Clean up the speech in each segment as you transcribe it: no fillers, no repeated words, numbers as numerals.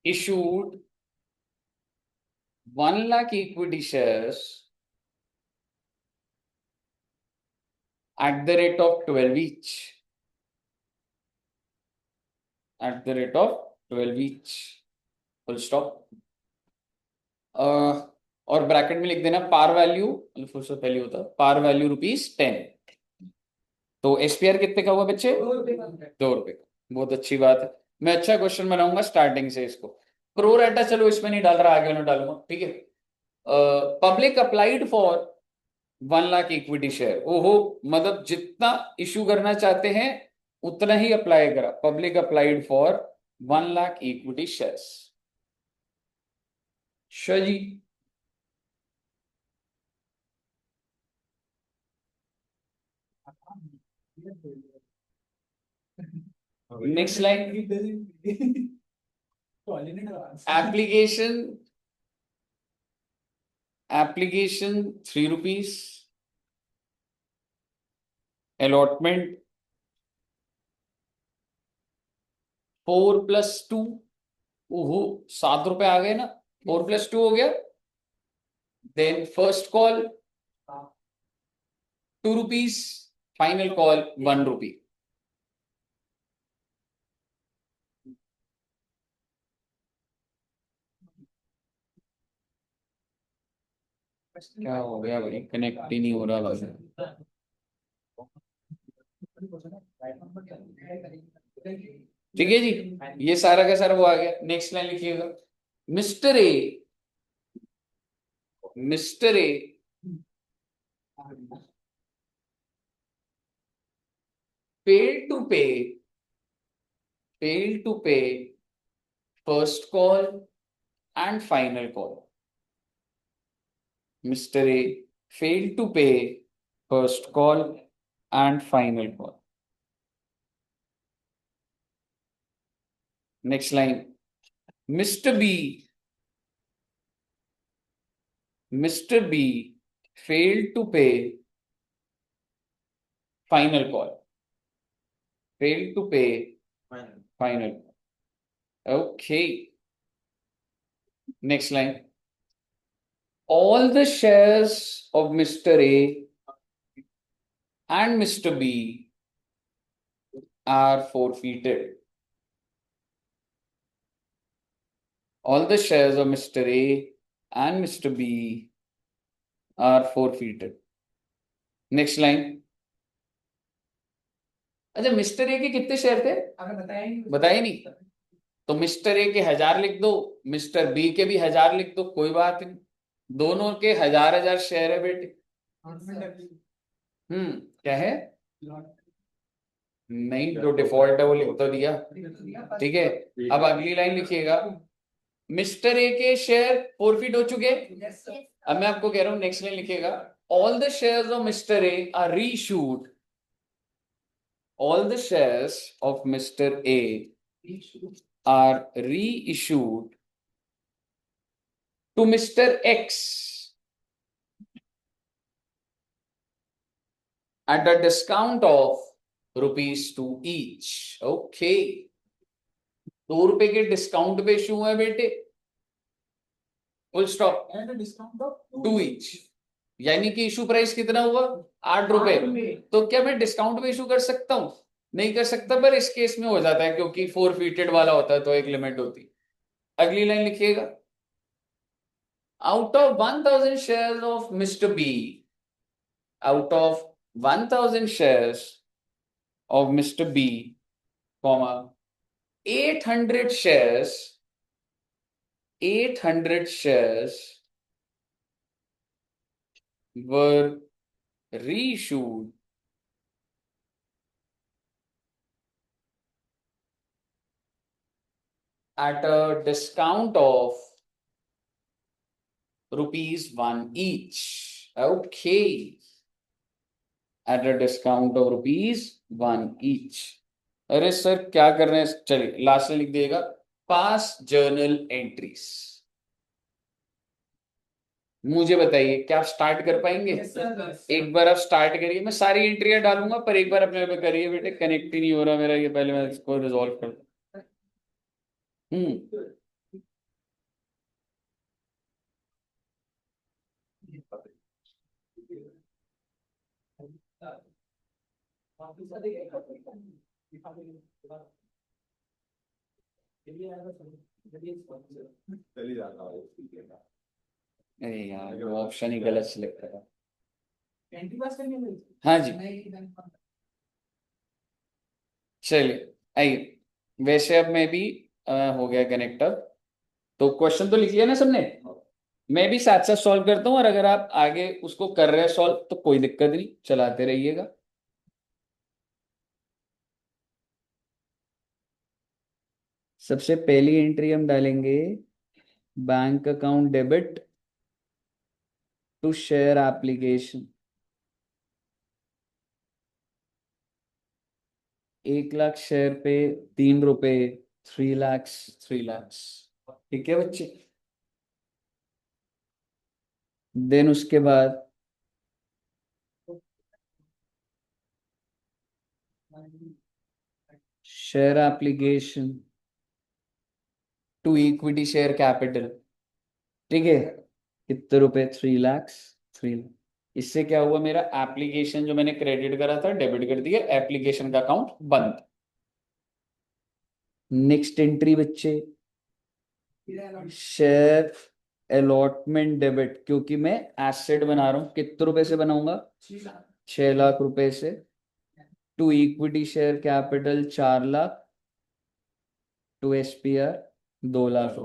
issued 1 lakh equity shares at the rate of 12 each. At the rate of 12 each. Full stop. और bracket में लिख देना par value, मतलब उससे पहले होता पार वैल्यू ₹10। तो एसपीआर कितने का हुआ बच्चे? ₹2 का। बहुत अच्छी बात है। मैं अच्छा क्वेश्चन बनाऊंगा स्टार्टिंग से। इसको प्रो रेटा चलो इसमें नहीं डाल रहा, आगे वाले डालूंगा, ठीक है। Public applied for 1 lakh equity share. ओहो, मतलब जितना इशू करना चाहते हैं उतना ही अप्लाई करा। Public applied for 1 lakh equity shares. अच्छा जी, नेक्स्ट लाइन। एप्लीकेशन ₹3। अलॉटमेंट 4+2। ओहो, ₹7 आ गए ना। 4+2 हो गया। Then first call ₹2, final call ₹1। क्या हो गया भाई, कनेक्ट ही नहीं हो रहा भाई। ठीक है जी, ये सारा का सारा वो आ गया। नेक्स्ट लाइन लिखिएगा। Mister A, mister A failed to pay, failed to pay first call and final call. Mr. A failed to pay first call and final call. Next line. Mr. B, Mr. B failed to pay final call. Failed to pay final call. Okay. Next line. All the shares of Mr. A and Mr. B are forfeited. All the shares of Mr. A and Mr. B are forfeited. Next line. अच्छा, mister A के कितने share थे? बताया नहीं। तो mister A के 1000 लिख दो, मिस्टर बी के भी 1000 लिख दो, कोई बात नहीं। दोनों के 1000 शेयर है बेटे। क्या है? नहीं, जो डिफॉल्ट है वो लिख तो दिया, ठीक है। अब अगली लाइन लिखिएगा। मिस्टर ए के शेयर फॉरफिट हो चुके। अब मैं आपको कह रहा हूं, नेक्स्ट लाइन लिखिएगा। All the shares of mister A R reissued. All the shares of Mr. A are reissued to Mr. X at a discount of ₹2 each. Okay. ₹2 के डिस्काउंट पे इशू है बेटे। Full stop. Discount of 2 each, यानी कि issue price कितना हुआ? ₹8। तो क्या मैं डिस्काउंट पे इशू कर सकता हूं? नहीं कर सकता, पर इस केस में हो जाता है क्योंकि फोरफीटेड वाला होता है तो एक लिमिट होती। अगली लाइन लिखिएगा। Out of 1000 shares of Mr. B, out of 1000 shares of Mr. B, comma, 800 shares, 800 shares were reissued at a discount of ₹1 each. Okay. At a discount of ₹1 each. अरे सर क्या कर रहे हैं? चलिए last में लिख दिएगा पास journal entries. मुझे बताइए क्या आप स्टार्ट कर पाएंगे? एक बार आप स्टार्ट करिए, मैं सारी एंट्रियां डालूंगा पर एक बार अपने पे करिए बेटे। कनेक्ट ही नहीं हो रहा मेरा, ये पहले मैं इसको रिजॉल्व कर। अरे यार वो ऑप्शन ही गलत सिलेक्ट करा। हाँ जी चलिए आइए। वैसे अब मैं भी हो गया कनेक्टर। तो क्वेश्चन तो लिख लिया ना सबने। मैं भी साथ साथ सॉल्व करता हूँ और अगर आप आगे उसको कर रहे हैं सॉल्व तो कोई दिक्कत नहीं, चलाते रहिएगा। सबसे पहली एंट्री हम डालेंगे bank account debit to share application. 1 lakh share पे 3 रुपए, 3 लैक्स 3 लैक्स। ठीक है बच्चे। देन उसके बाद share application to equity share capital. ठीक है कितने रुपए, 3 लैक्स 3 लाख। इससे क्या हुआ, मेरा एप्लीकेशन जो मैंने क्रेडिट करा था डेबिट कर दिया, एप्लीकेशन का अकाउंट बंद। नेक्स्ट एंट्री बच्चे शेयर अलॉटमेंट डेबिट, क्योंकि मैं एसेट बना रहा हूं, कितने रुपए से बनाऊंगा, 6 लाख रुपए से। To equity share capital 4 lakh, to SPR 2 lakh.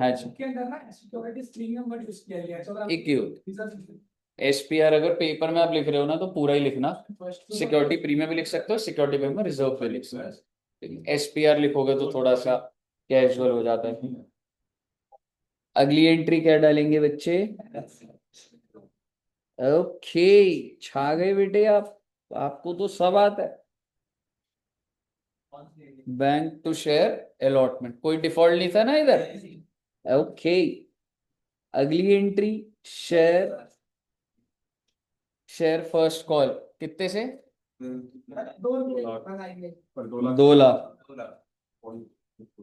हाँ जी एक ही एसपीआर अगर पेपर में आप लिख रहे हो ना तो पूरा ही लिखना। सिक्योरिटी प्रीमियम भी लिख सकते हो, सिक्योरिटी प्रीमियम रिजर्व पे लिख सकते हो, एसपीआर लिखोगे तो थोड़ा सा कैजुअल हो जाता है। अगली एंट्री क्या डालेंगे बच्चे, ओके छा गए बेटे आप, आपको तो सब आता है। बैंक टू शेयर अलॉटमेंट, कोई डिफॉल्ट नहीं था ना इधर। ओके अगली entry share share first call कितने से, 2 lakh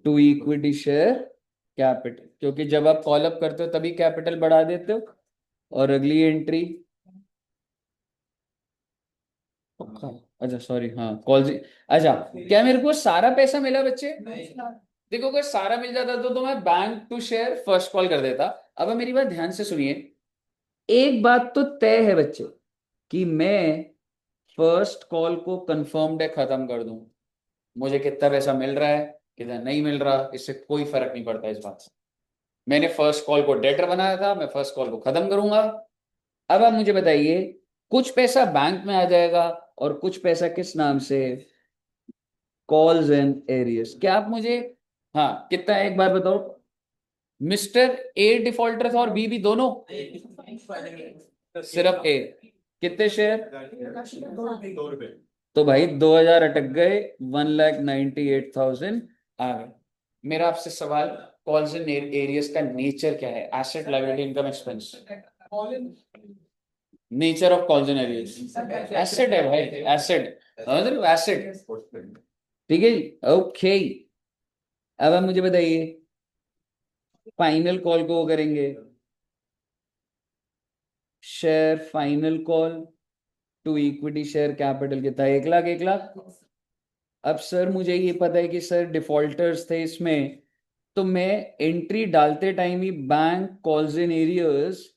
to equity share capital, क्योंकि जब आप कॉल अप करते हो तभी कैपिटल बढ़ा देते हो। और अगली एंट्री अच्छा सॉरी हाँ कॉल, अच्छा क्या मेरे को सारा पैसा मिला बच्चे, देखो अगर सारा मिल जाता तो मैं bank to share first call कर देता। अब मेरी बात ध्यान से सुनिए, एक बात तो तय है बच्चे कि मैं फर्स्ट कॉल को कंफर्म्ड है खत्म कर दूं, मुझे कितना पैसा मिल रहा है कितना नहीं मिल रहा इससे कोई फर्क नहीं पड़ता इस बात से। मैंने फर्स्ट कॉल को डेटर बनाया था, मैं फर्स्ट कॉल को खत्म करूंगा। अब आप मुझे बताइए कुछ पैसा बैंक में आ जाएगा और कुछ पैसा किस नाम से, कॉल्स एंड एरियस। क्या आप मुझे, हाँ कितना है एक बार बताओ, मिस्टर ए डिफॉल्टर था और बी भी दोनों, सिर्फ ए। कितने शेयर, 2 रुपए। तो भाई 2,000 अटक गए, 1,98,000 आ गए। मेरा आपसे सवाल, कॉल्स एंड एरियस का नेचर क्या है, asset liability income expense. Nature of calls and arrears asset है भाई, एसेट मतलब एसेट। ठीक है जी ओके। अब आप मुझे बताइए फाइनल कॉल को करेंगे share final call to equity share capital कितना है, 1 लाख 1 लाख। अब सर मुझे ये पता है कि सर डिफॉल्टर्स थे इसमें, तो मैं एंट्री डालते टाइम ही bank calls in arrears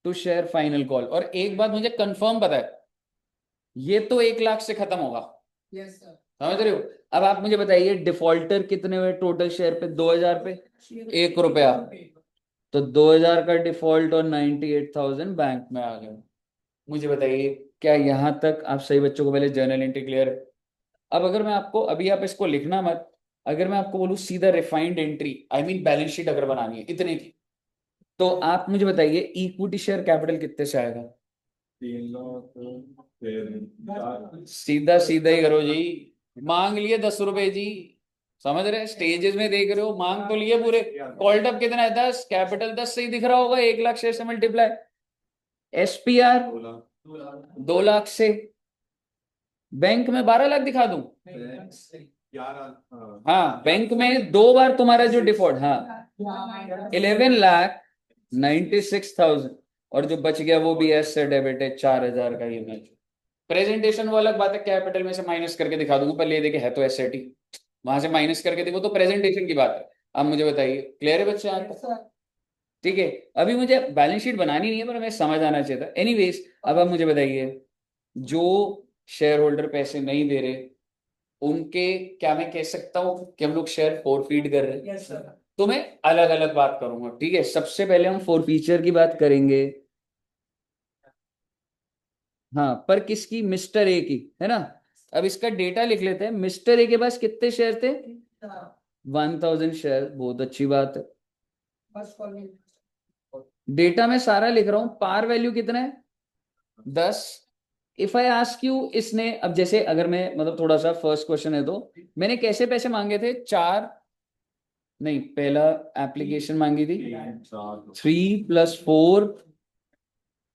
to share final call, और एक बात मुझे कंफर्म पता है ये तो 1 लाख से खत्म होगा। समझ रहे हो। अब आप मुझे बताइए डिफॉल्टर कितने हुए टोटल शेयर पे, 2,000 पे 1 रुपया, तो 2,000 का डिफॉल्ट और 98,000 बैंक में आ गए। मुझे बताइए क्या यहां तक आप सही बच्चों को पहले जर्नल एंट्री क्लियर है। अब अगर मैं आपको, अभी आप इसको लिखना मत, अगर मैं आपको बोलूं सीधा refined entry I mean balance sheet अगर बनानी है इतने की, तो आप मुझे बताइए इक्विटी शेयर कैपिटल कितने से आएगा, 3 लाख। सीधा सीधा ही करो जी, मांग लिए 10 रुपए जी, समझ रहे स्टेजेस में देख रहे हो, मांग तो लिए पूरे। कॉल्ड अप कितना है, 10, कैपिटल 10 से ही दिख रहा होगा, 1 लाख शेयर से मल्टीप्लाई, एसपीआर 2 लाख से, बैंक में 12 लाख दिखा दूं, हाँ बैंक में 2 बार तुम्हारा जो डिफॉल्ट, हाँ 11,96,000, और जो बच गया वो भी एस से डेबिट है 4,000 का ये मैच। प्रेजेंटेशन वो अलग बात है, कैपिटल में से माइनस करके दिखा दूंगा, पहले ये देखे है तो एसेट ही, वहां से माइनस करके देखो तो प्रेजेंटेशन की बात है। अब मुझे बताइए, क्लियर है बच्चे आज तक? ठीक है, अभी मुझे बैलेंस शीट बनानी नहीं है, पर हमें समझ आना चाहिए था। एनीवेज, अब आप मुझे बताइए, जो शेयर होल्डर पैसे नहीं दे रहे उनके, क्या मैं कह सकता हूँ कि हम लोग शेयर फोरफीट कर रहे हैं? तो मैं अलग अलग बात करूंगा, ठीक है। सबसे पहले हम फोरफीचर की बात करेंगे। हाँ, पर किसकी? मिस्टर ए की, है ना। अब इसका डेटा लिख लेते हैं। मिस्टर ए के पास कितने शेयर थे? 1000 शेयर, बहुत अच्छी बात है। डेटा में सारा लिख रहा हूं। पार वैल्यू कितना है? 10। इफ आई आस्क यू, इसने, अब जैसे अगर मैं मतलब थोड़ा सा फर्स्ट क्वेश्चन है तो, मैंने कैसे पैसे मांगे थे? 4, नहीं, पहला एप्लीकेशन मांगी थी 3 + 4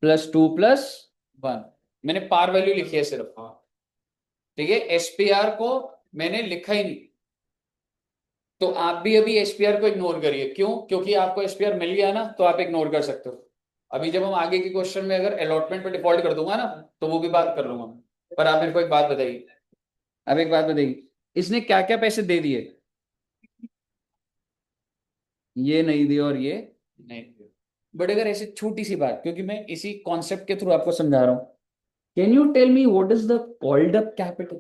+ 2 + 1, मैंने पार वैल्यू लिखी है सिर्फ, ठीक है। एसपीआर को मैंने लिखा ही नहीं। तो आप भी अभी एसपीआर को इग्नोर करिए। क्यों? क्योंकि आपको एसपीआर मिल गया ना, तो आप इग्नोर कर सकते हो। अभी जब हम आगे के क्वेश्चन में अगर अलॉटमेंट पे डिफॉल्ट कर दूंगा ना, तो वो भी बात कर लूंगा। पर आप मेरे को एक बात बताइए, अब एक बात बताइए, इसने क्या क्या पैसे दे दिए? ये नहीं दिए और ये नहीं दिए। बट अगर ऐसी छोटी सी बात, क्योंकि मैं इसी कॉन्सेप्ट के थ्रू आपको समझा रहा हूं, can you tell me what is the called up capital?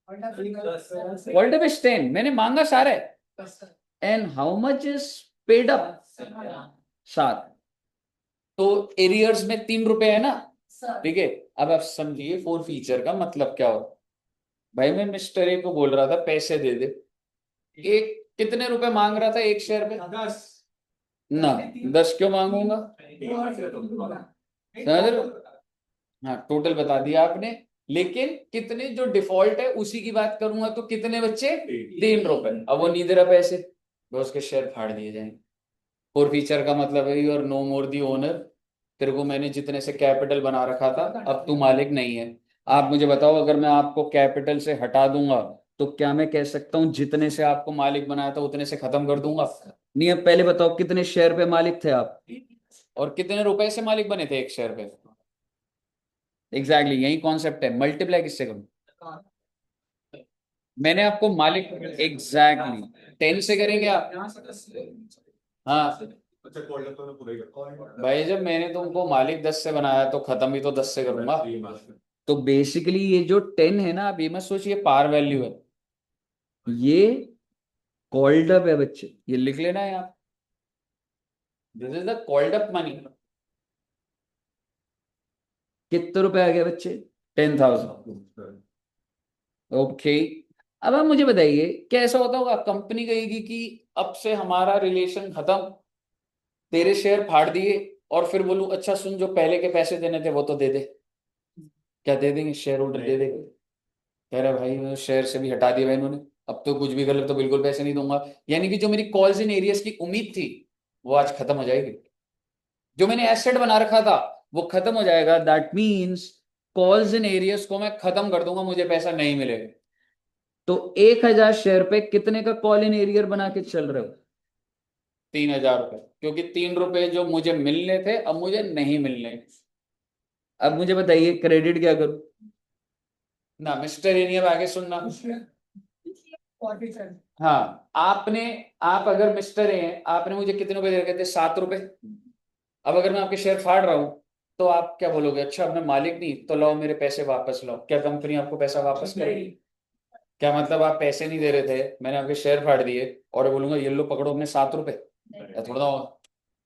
Called up is 10, मैंने मांगा सारा है। And how much is paid up? 7। तो एरियर्स में 3 रुपए है ना, ठीक है। अब आप समझिए फोर फीचर का मतलब क्या हो। भाई मैं मिस्टर ए को बोल रहा था पैसे दे दे, एक कितने रुपए मांग रहा था एक शेयर पे? 10 ना। 10 क्यों मांगूंगा? समझ रहे हो? हाँ, टोटल बता दिया आपने। लेकिन कितने, जो डिफॉल्ट है उसी की बात करूंगा, तो कितने बच्चे? 3 रुपए। अब वो नहीं दे रहा पैसे, तो उसके शेयर फाड़ दिए जाएंगे। फोर फीचर का मतलब है you are no more the owner. तेरे को मैंने जितने से कैपिटल बना रखा था, अब तू मालिक नहीं है। आप मुझे बताओ, अगर मैं आपको कैपिटल से हटा दूंगा, तो क्या मैं कह सकता हूं जितने से आपको मालिक बनाया था उतने से खत्म कर दूंगा? नहीं। अब पहले बताओ, कितने शेयर पे मालिक थे आप, और कितने रुपए से मालिक बने थे एक शेयर पे? एग्जैक्टली यही कॉन्सेप्ट है। मल्टीप्लाई किससे करूं? मैंने आपको मालिक, एग्जैक्टली 10 से करेंगे आप। हाँ भाई, जब मैंने तुमको मालिक 10 से बनाया, तो खत्म भी तो 10 से करूंगा। तो बेसिकली ये जो 10 है ना, आप ये मत सोचिए पार वैल्यू है, ये कॉल्ड अप है बच्चे, ये लिख लेना है आप। This is the called up money. कितने रुपए आ गए बच्चे? 10,000। ओके। अब आप मुझे बताइए, क्या ऐसा होता होगा कंपनी कहेगी कि अब से हमारा रिलेशन खत्म, तेरे शेयर फाड़ दिए, और फिर बोलूं अच्छा सुन, जो पहले के पैसे देने थे वो तो दे दे? क्या दे देंगे? शेयर होल्डर दे देंगे। कह रहा भाई मैं शेयर से भी हटा दिया भाई इन्होंने, अब तो कुछ भी कर ले तो बिल्कुल पैसे नहीं दूंगा। यानी कि जो मेरी कॉल्स इन एरियस की उम्मीद थी, वो आज खत्म हो जाएगी। जो मैंने एसेट बना रखा था, वो खत्म हो जाएगा। That means calls in areas को मैं खत्म कर दूंगा, मुझे पैसा नहीं मिलेगा। तो 1000 शेयर पे कितने का कॉल इन एरियर बना के चल रहे हो? 3000 रुपए, क्योंकि 3 रुपए जो मुझे मिलने थे अब मुझे नहीं मिलने। अब मुझे बताइए क्रेडिट क्या करूं? ना मिस्टर एनियम, आगे सुनना। हाँ, आपने, आप अगर मिस्टर ए हैं, आपने मुझे कितने रुपए दे रखे थे? 7 रुपए। अब अगर मैं आपके शेयर फाड़ रहा हूं, तो आप क्या बोलोगे? अच्छा अब मैं मालिक नहीं, तो लाओ मेरे पैसे वापस लाओ। क्या कंपनी आपको पैसा वापस करेगी? क्या मतलब आप पैसे नहीं दे रहे थे, मैंने आपके शेयर फाड़ दिए, और बोलूंगा ये लो पकड़ो अपने 7 रुपए? या थोड़ा ना।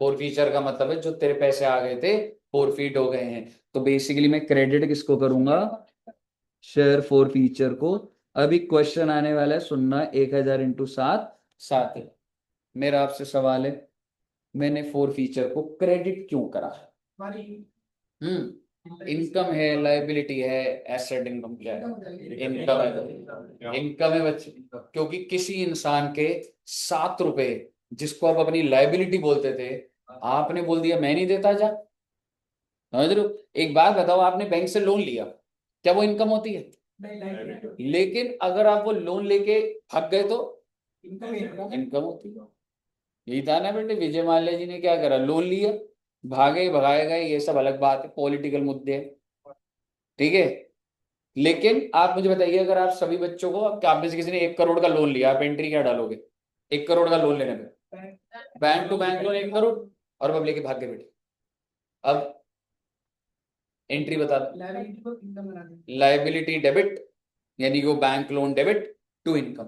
फोर फीचर का मतलब है जो तेरे पैसे आ गए थे, फोरफीट हो गए हैं। तो बेसिकली मैं क्रेडिट किसको करूंगा? शेयर फोर फीचर को। अभी क्वेश्चन आने वाला है, सुनना। 1000 × 7, 7 है। मेरा आपसे सवाल है, मैंने फोर फीचर को क्रेडिट क्यों करा? इनकम है, लाइबिलिटी है, एसेट, इनकम क्या है? इनकम है। इनकम है बच्चे, क्योंकि किसी इंसान के 7 रुपए, जिसको आप अपनी लाइबिलिटी बोलते थे, आपने बोल दिया मैं नहीं देता जा। समझ रहे हो? एक बात बताओ, आपने बैंक से लोन लिया, क्या वो इनकम होती है? लेकिन अगर आप वो लोन लेके भाग गए, तो इनकम होती है। यही था ना बेटे, विजय माल्या जी ने क्या करा? लोन लिया, भागे भगाए गए, ये सब अलग बात है, पॉलिटिकल मुद्दे हैं, ठीक है। लेकिन आप मुझे बताइए, अगर आप सभी बच्चों को, आप में से किसी ने 1 करोड़ का लोन लिया, आप एंट्री क्या डालोगे? 1 करोड़ का लोन लेने पे bank to bank loan 1 crore, और अब लेके भाग के बेटे। अब एंट्री बता दो, लाइबिलिटी डेबिट, यानी वो bank loan debit to income.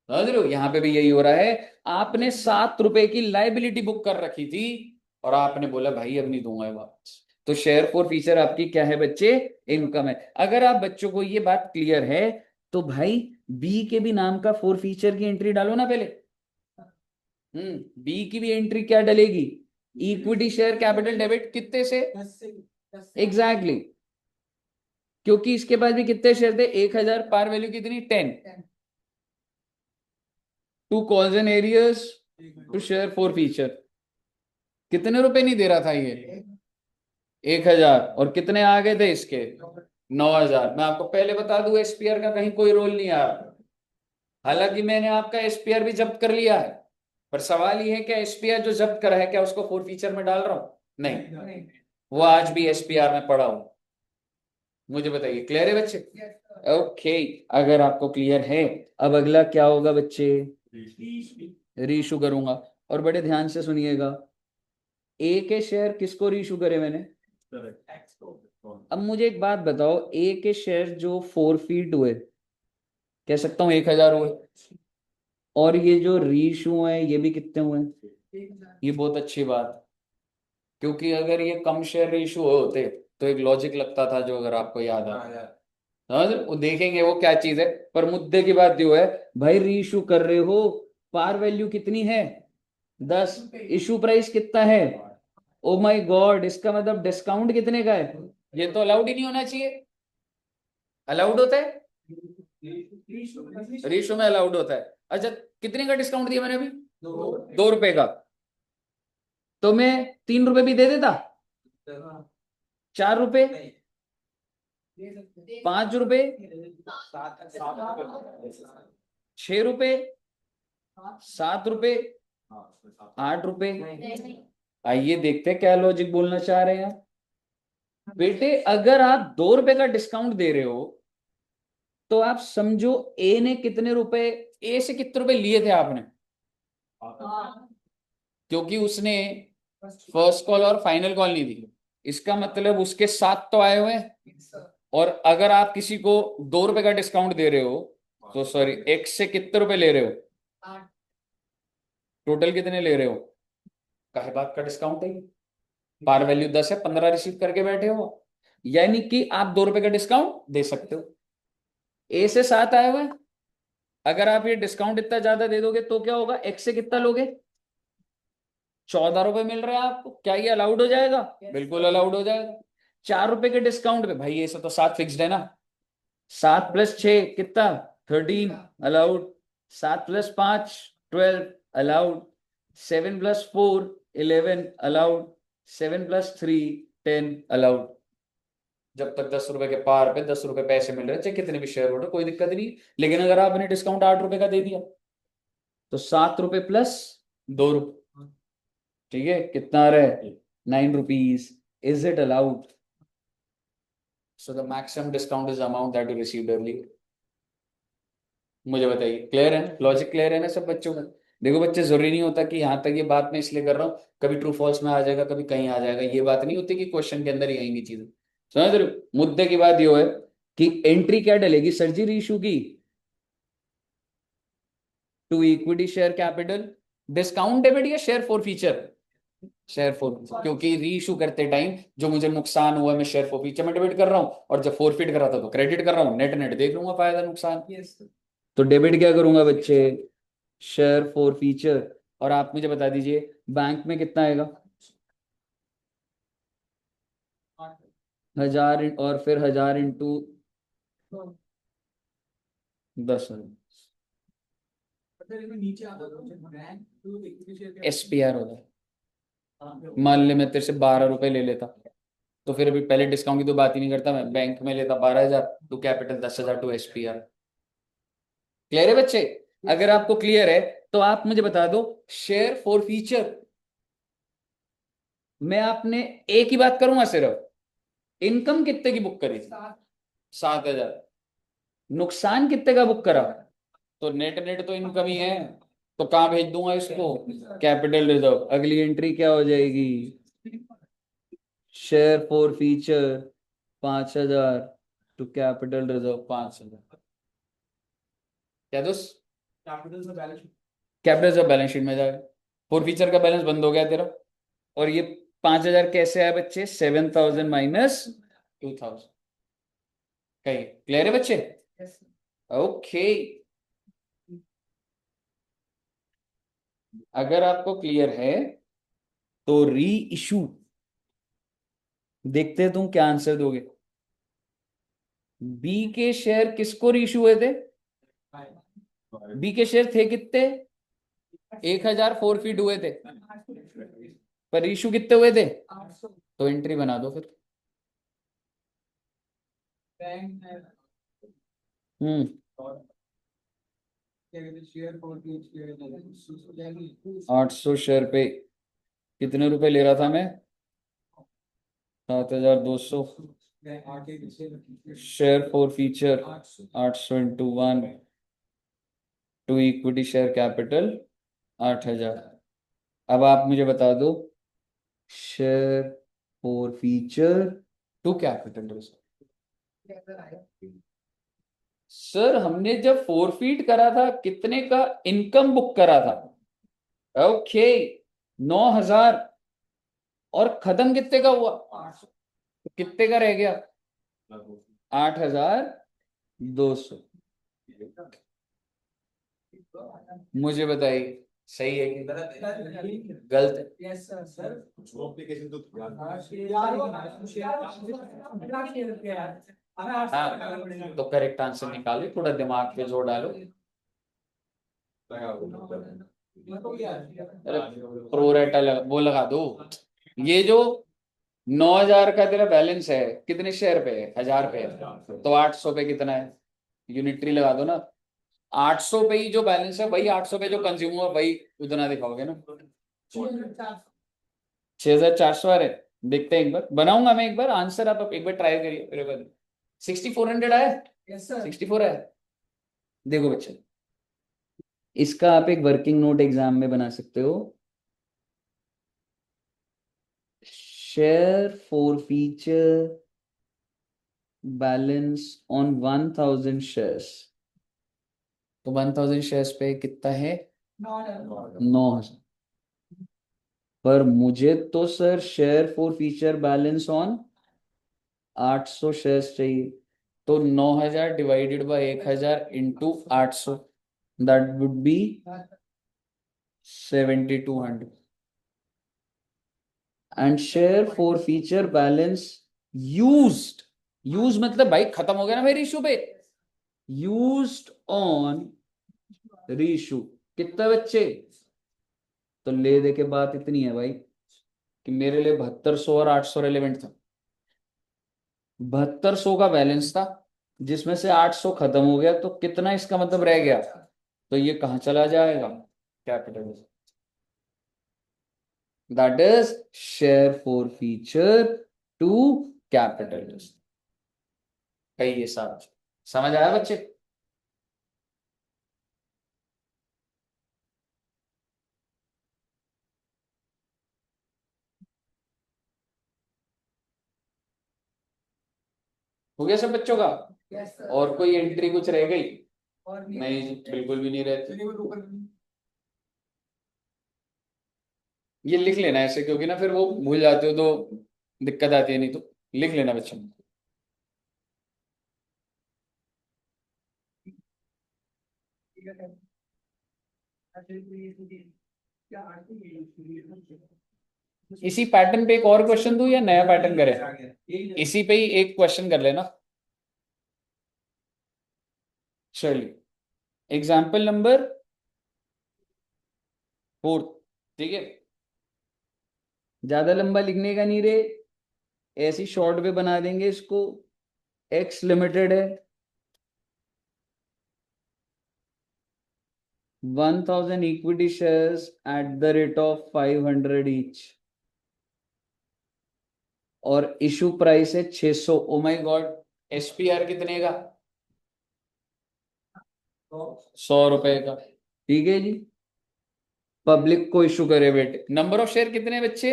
समझ रहे हो, यहां पे भी यही हो रहा है। आपने 7 रुपए की लाइबिलिटी बुक कर रखी थी और आपने बोला भाई अब नहीं दूंगा वापस, तो शेयर फॉर फीचर आपकी क्या है बच्चे? इनकम है। अगर आप बच्चों को ये बात क्लियर है तो भाई बी के भी नाम का फॉर फीचर की एंट्री डालो ना पहले। बी की भी एंट्री क्या डलेगी? इक्विटी शेयर कैपिटल डेबिट कितने से? Exactly exactly. क्योंकि इसके बाद भी कितने शेयर थे? 1,000, पार वैल्यू कितनी? 10। To calls and arrears to share forfeiture. कितने रुपए नहीं दे रहा था ये? 1,000, और कितने आ गए थे इसके? 9,000। मैं आपको पहले बता दूं, एसपीआर का कहीं कोई रोल नहीं आ रहा। हालांकि मैंने आपका एसपीआर भी जब्त कर लिया है, पर सवाल ये है कि एसपीआर जो जब्त करा है क्या उसको फोर फीचर में डाल रहा हूं? नहीं, वो आज भी एसपीआर में पड़ा हूं। मुझे बताइए, क्लियर है बच्चे? ओके, अगर आपको क्लियर है, अब अगला क्या होगा बच्चे? रीइशू करूंगा। और बड़े ध्यान से सुनिएगा, ए के शेयर किसको रीइशू करे मैंने? अब मुझे एक बात बताओ, ए के शेयर जो फोरफीट हुए, कह सकता हूं 1,000 हुए, और ये जो रीइशू है ये भी कितने हुए? ये बहुत अच्छी बात, क्योंकि अगर ये कम शेयर रीइशू होते तो एक लॉजिक लगता था, जो अगर आपको याद आ, समझ रहे हो? वो देखेंगे वो क्या चीज है, पर मुद्दे की बात जो है, भाई रीइशू कर रहे हो, पार वैल्यू कितनी है? 10। इशू प्राइस कितना है? ओ माय गॉड, इसका मतलब डिस्काउंट कितने का है? ये तो अलाउड ही नहीं होना चाहिए। अलाउड होता है? रीइशू में अलाउड होता है। अच्छा, कितने का डिस्काउंट दिया मैंने अभी? 2 रुपए का। तो मैं 3 रुपए भी दे देता, 4 रुपए, 5 रुपए, 6 रुपए, 7 रुपए, 8 रुपए। आइए देखते हैं क्या लॉजिक बोलना चाह रहे हैं बेटे। अगर आप 2 रुपए का डिस्काउंट दे रहे हो तो आप समझो ए ने कितने रुपए, ए से कितने रुपए लिए थे आपने? क्योंकि उसने फर्स्ट कॉल और फाइनल कॉल नहीं दी, इसका मतलब उसके 7 तो आए हुए हैं। और अगर आप किसी को 2 रुपए का डिस्काउंट दे रहे हो, तो सॉरी, एक्स से कितने रुपए ले रहे हो? टोटल कितने ले रहे हो? काहे बात का डिस्काउंट है ये? पार वैल्यू 10 है, 15 रिसीव करके बैठे हो, यानी कि आप 2 रुपए का डिस्काउंट दे सकते हो। ए से 7 आए हुए हैं, अगर आप ये डिस्काउंट इतना ज्यादा दे दोगे तो क्या होगा? एक्स से कितना लोगे? 14 रुपए मिल रहा है आपको, क्या ये अलाउड हो जाएगा? बिल्कुल अलाउड हो जाएगा। 4 रुपए के डिस्काउंट पे भाई, ऐसा तो 7 फिक्स्ड है ना। 7 + 6 कितना? 13 अलाउड। 7 + 5 12 अलाउड। 7 + 4 11 अलाउड। 7 + 3 10 अलाउड। जब तक 10 रुपए के पार पे 10 रुपए पैसे मिल रहे हैं, चाहे कितने भी शेयर होल्डर, कोई दिक्कत नहीं। लेकिन अगर आपने डिस्काउंट 8 रुपए का दे दिया, तो 7 रुपए प्लस 2 रुपए, ठीक है, कितना आ रहा है? 9 rupees. Is it allowed? So the maximum discount is amount that you received early. मुझे बताइए, क्लियर है ना? लॉजिक क्लियर है ना सब बच्चों का? देखो बच्चे, जरूरी नहीं होता कि यहाँ तक ये बात मैं इसलिए कर रहा हूँ, कभी ट्रू फॉल्स में आ जाएगा, कभी कहीं आ जाएगा, ये बात नहीं होती कि क्वेश्चन के अंदर ही आएंगी चीजें। समझ रहे हो? मुद्दे की बात ये है कि एंट्री क्या डलेगी सर जी रीइशू की? To equity share capital discount debit या share forfeiture? Share for, क्योंकि री इशू करते टाइम जो मुझे नुकसान हुआ मैं शेयर फॉर फीचर में डेबिट कर रहा हूं, और जब फोरफिट कर रहा था तो क्रेडिट कर रहा हूं। नेट नेट देख लूंगा फायदा नुकसान। तो डेबिट क्या करूंगा बच्चे? Share for feature. और आप मुझे बता दीजिए बैंक में कितना आएगा? 1,000, और फिर 1,000 इंटू 10,000 एसपीआर होगा। मान ले मैं तेरे से 12 रुपए ले लेता, तो फिर अभी पहले डिस्काउंट की तो बात ही नहीं करता, मैं बैंक में लेता 12,000 to capital, 10,000 to SPR. Clear है बच्चे? अगर आपको क्लियर है तो आप मुझे बता दो, शेयर फॉर फीचर मैं आपने एक ही बात करूंगा सिर्फ, इनकम कितने की बुक करी थी? 7,000। नुकसान कितने का बुक करा? तो नेट नेट तो इनकम ही है, तो कहाँ भेज दूंगा इसको? Capital reserve. अगली एंट्री क्या हो जाएगी? Share forfeiture 5,000 to capital reserve 5,000। क्या दोस्त? कैपिटल रिजर्व बैलेंस शीट में जाएगा। फॉर फीचर का बैलेंस बंद हो गया तेरा। और ये 5,000 कैसे आए बच्चे? 7,000 माइनस 2,000। कहीं क्लियर है बच्चे? ओके। अगर आपको क्लियर है तो री इशू देखते हैं तुम क्या आंसर दोगे। बी के शेयर किसको री इशू हुए थे? बी के शेयर थे कितने? 1,000 4 फीट हुए थे, पर इशू कितने हुए थे? तो एंट्री बना दो फिर। हम्म 800 शेयर पे कितने रुपए ले रहा था मैं? 7,200। Share forfeiture 800 into 1 to equity share capital 8,000। अब आप मुझे बता दो, share forfeiture to capital reserve. Sir हमने जब 4 फीट करा था कितने का इनकम बुक करा था? ओके 9,000। और खत्म कितने का हुआ? तो कितने का रह गया? 8,200। मुझे बताइए सही है कि गलत है? हाँ तो करेक्ट आंसर निकालो, थोड़ा दिमाग पे जोर डालो। अरे प्रोरेटा वो लगा दो। ये जो 9,000 का तेरा बैलेंस है कितने शेयर पे है? 1,000 पे है, तो 800 पे कितना है? यूनिटरी लगा दो ना। 800 पे ही जो बैलेंस है वही 800 पे जो कंज्यूम हुआ वही उतना दिखाओगे ना। 6,400 आ रहे। देखते हैं, एक बार बनाऊंगा मैं, एक बार आंसर आप एक बार ट्राई करिए मेरे बाद। 6,400 आया? 64 है। देखो बच्चे, इसका आप एक वर्किंग नोट एग्जाम में बना सकते हो। Share for feature balance on 1,000 shares. तो 1,000 शेयर्स पे कितना है? 9,000। पर मुझे तो sir share for feature balance on 800 shares चाहिए। तो 9,000 divided by 1,000 into 800, that would be 7,200। And share for feature balance used, use मतलब भाई खत्म हो गया ना मेरी इशू पे। यूज्ड ऑन रीइशू कितना बच्चे? तो ले दे के बात इतनी है भाई कि मेरे लिए 7,200 और 800 रेलेवेंट था। 7,200 का बैलेंस था जिसमें से 800 खत्म हो गया, तो कितना इसका मतलब रह गया? तो ये कहां चला जाएगा? Capital. That is share forfeiture to capital. कही ये सारा समझ आया बच्चे? हो गया सब बच्चों का? और कोई एंट्री कुछ रह गई? नहीं जी, बिल्कुल भी नहीं रहती। ये लिख लेना ऐसे, क्योंकि ना फिर वो भूल जाते हो तो दिक्कत आती है, नहीं तो लिख लेना बच्चों। इसी पैटर्न पे एक और क्वेश्चन दूं या नया पैटर्न करें? इसी पे ही एक क्वेश्चन कर लेना। चलिए एग्जाम्पल नंबर 4। ठीक है, ज्यादा लंबा लिखने का नहीं रे, ऐसी शॉर्ट पे बना देंगे इसको। एक्स लिमिटेड है, 1,000 equity shares at the rate of 500 each, और इशू प्राइस है 600। ओ माय गॉड, एसपीआर कितने का? 100 रुपए का। ठीक है जी। पब्लिक को इशू करे बेटे। नंबर ऑफ शेयर कितने बच्चे?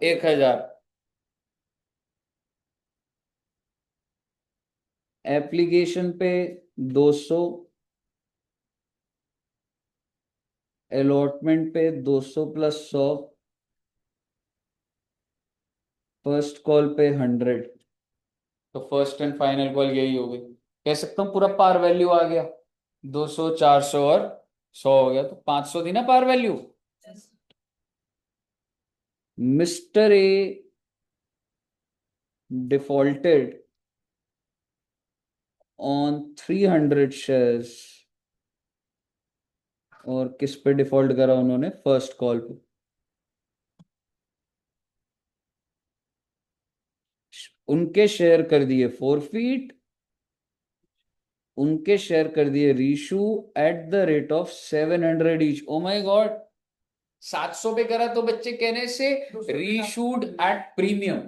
1000। एप्लीकेशन पे 200, अलॉटमेंट पे 200 प्लस 100, फर्स्ट कॉल पे 100। तो फर्स्ट एंड फाइनल कॉल यही हो गई। कह सकता हूँ पूरा पार वैल्यू आ गया। 200, 400 और 100 हो गया, तो 500 थी ना par value. Mister a defaulted on 300 shares. और किस पे डिफॉल्ट करा उन्होंने? फर्स्ट कॉल पे। उनके शेयर कर दिए फोरफीट, उनके शेयर कर दिए reissue at the rate of 700 each. Oh my God, 700 पे करा तो बच्चे कहने से रीशूड एट प्रीमियम।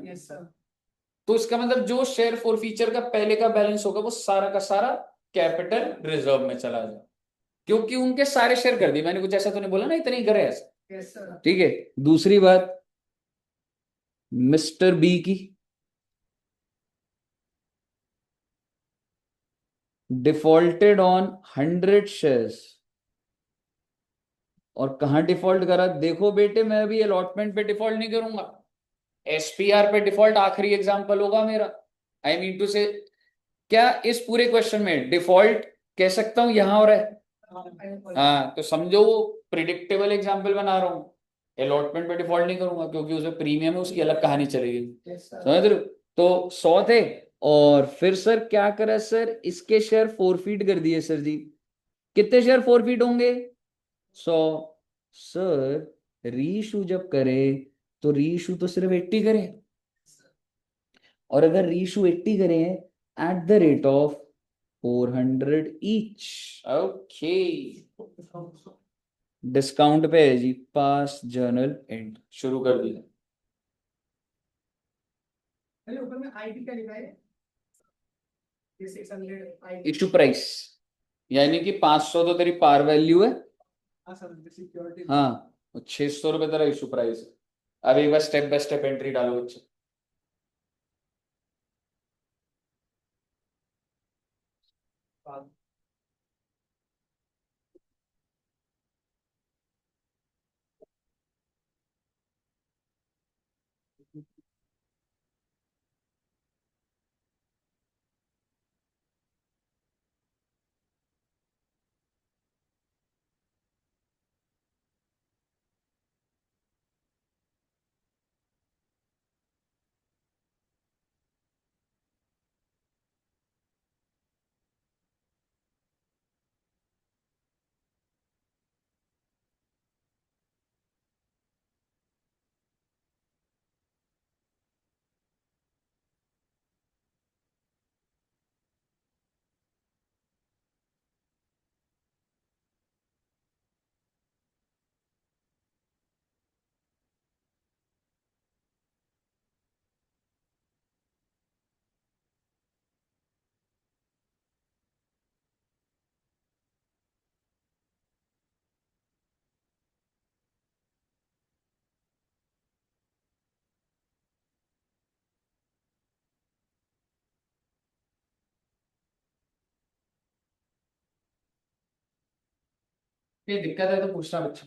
तो इसका मतलब जो शेयर फॉर फीचर का पहले का बैलेंस होगा वो सारा का सारा कैपिटल रिजर्व में चला जाए, क्योंकि उनके सारे शेयर कर दिए। मैंने कुछ ऐसा तो नहीं बोला ना इतने ही करे ऐसा। ठीक है। दूसरी बात, मिस्टर बी की डिफॉल्टेड ऑन 100 शेयर्स। और कहां डिफॉल्ट करा? देखो बेटे, मैं अभी अलॉटमेंट पे डिफॉल्ट नहीं करूंगा, एसपीआर पे डिफॉल्ट आखिरी एग्जांपल होगा मेरा। आई मीन टू से, क्या इस पूरे क्वेश्चन में डिफॉल्ट कह सकता हूं यहां और है? हाँ, तो समझो वो प्रिडिक्टेबल एग्जांपल बना रहा हूं। अलॉटमेंट पे डिफॉल्ट नहीं करूंगा क्योंकि उसमें प्रीमियम है, उसकी अलग कहानी चलेगी। समझ रहे हो? तो 100 थे। और फिर सर क्या करा सर, इसके शेयर फोरफीट कर दिए सर जी। कितने शेयर फोरफीट होंगे? 100। सर रीइशू जब करे तो रीइशू तो सिर्फ 80 करे। और अगर रीइशू 80 करें at the rate of 400 each. Okay. Discount पे है जी, पास जर्नल एंड। शुरू कर दिया। ऊपर में आईटी का लिखा है, 600 इशू प्राइस, यानी कि 500 तो तेरी पार वैल्यू है। हाँ, 600 रुपए तेरा इशू प्राइस है। अब एक बार स्टेप बाय स्टेप एंट्री डालो बच्चे। ये दिक्कत है तो पूछना बच्चा।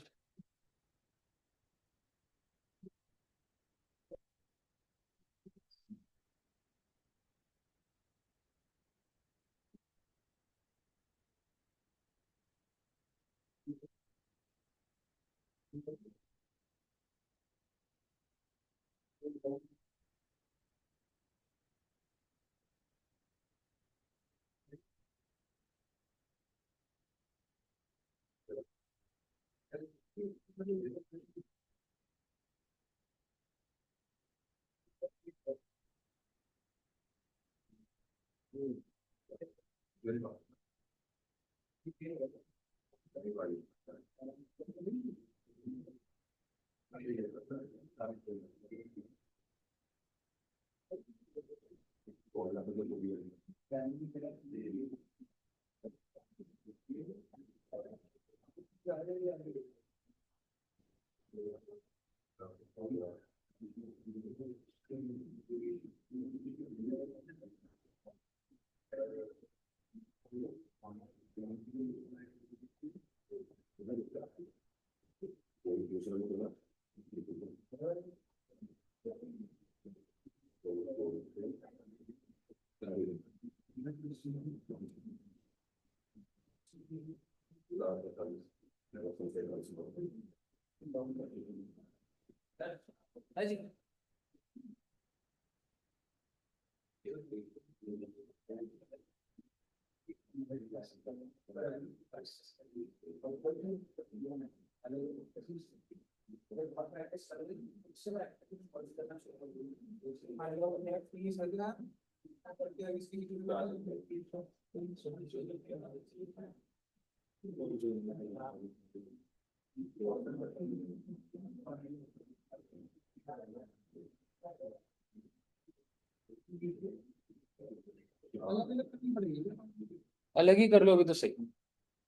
अलग ही कर लो अभी तो सही,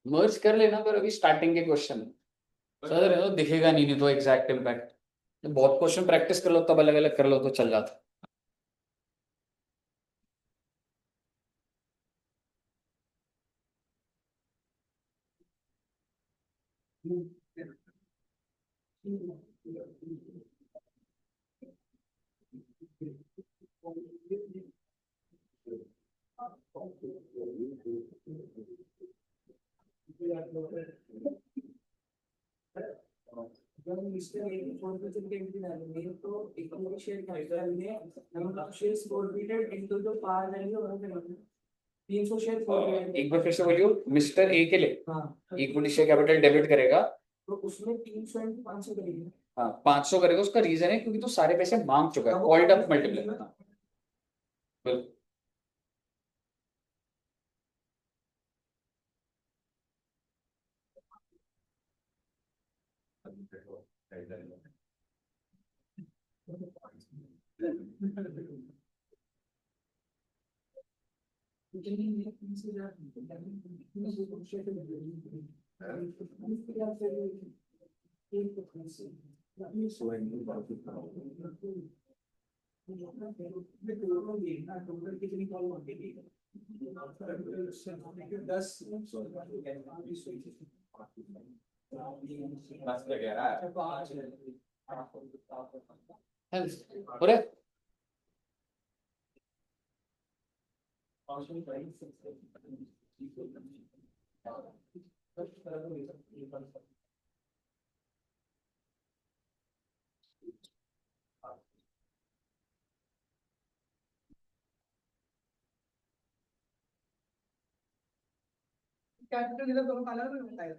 मर्ज कर लेना, पर अभी स्टार्टिंग के क्वेश्चन सर रहे हो दिखेगा नहीं तो एग्जैक्ट इम्पैक्ट, बहुत क्वेश्चन प्रैक्टिस कर लो तब अलग अलग कर लो तो चल जाता। एक बार फिर से बोलियो, मिस्टर ए के लिए इक्विटी शेयर कैपिटल डेबिट करेगा तो उसमें 300 इंटू 500 करेगा। हाँ 500 करेगा, उसका रीजन है क्योंकि तो सारे पैसे मांग चुका है, कॉल्ड अप मल्टीप्लाई। बिल्कुल अरे कैपिटल इधर दोनों अलग अलग होता है।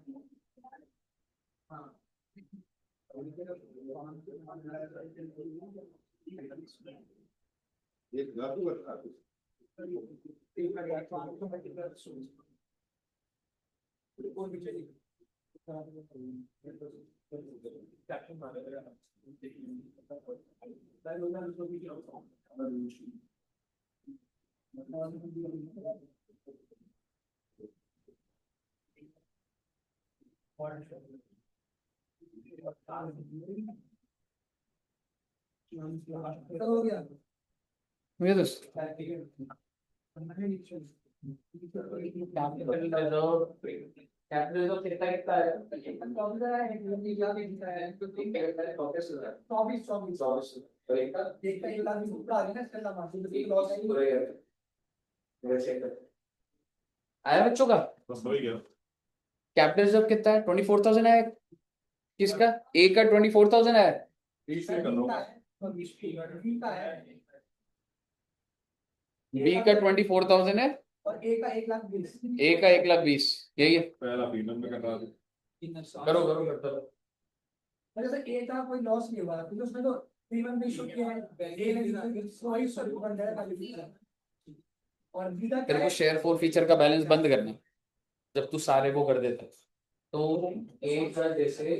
हाँ एक गातु रखा हो गया मुझे तो कैपिटल रिजर्व कितना कितना है? 24 आया बच्चों का? कैपिटल रिजर्व कितना है? 24,000 है। किसका? ए का 24,000 है। बी का 24,000 है और ए का 1,20,000। ए का 1,20,000 यही है। पहला प्रीमियम में करवा दो। करो करो करता रहो। मतलब ए का कोई लॉस नहीं हुआ क्योंकि उसमें तो प्रीमियम भी इशू किया है। ए ने वही स्वरूप बन गया खाली। और बी का तेरे को शेयर फोर फीचर का बैलेंस बंद करना जब तू सारे वो कर देता तो ए का जैसे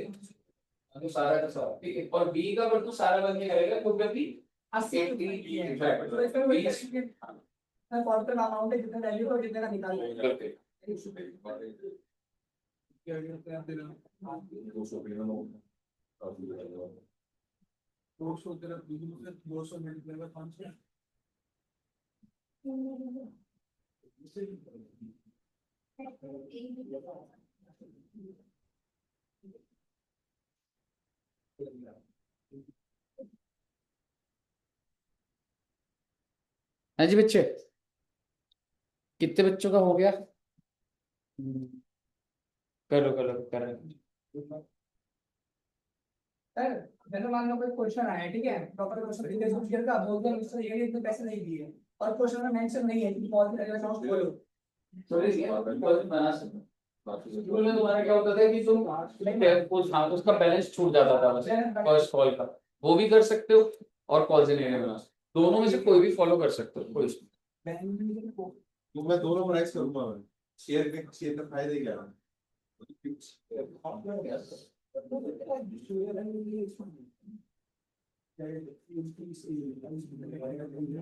तू सारा का सारा ठीक है, और बी का पर तू सारा बंद नहीं करेगा तो भी 80 कॉर्पोरेट अमाउंट है जितना वैल्यू और जितने का निकाल हाँ जी बच्चे, कितने बच्चों का हो गया? करो करो कर रहे हैं। सर जैसे मान लो कोई क्वेश्चन आया, ठीक है, प्रॉपर क्वेश्चन दिया है ईयर का, बोल दो मिस्टर ये इतने पैसे नहीं दिए और क्वेश्चन में मेंशन नहीं है कि कॉल करेगा अकाउंट बोलो। सॉरी बना सकते। स्कूल में तुम्हारा क्या होता था कि तुम कुछ, हाँ, उसका बैलेंस छूट जाता था बस फर्स्ट कॉल का, वो भी कर सकते हो और कॉल से लेने बना सकते हो। दोनों में से कोई भी फॉलो कर सकते हो, कोई इशू तो मैं दोनों प्राइस करूंगा। मैं शेयर का फायदा क्या है?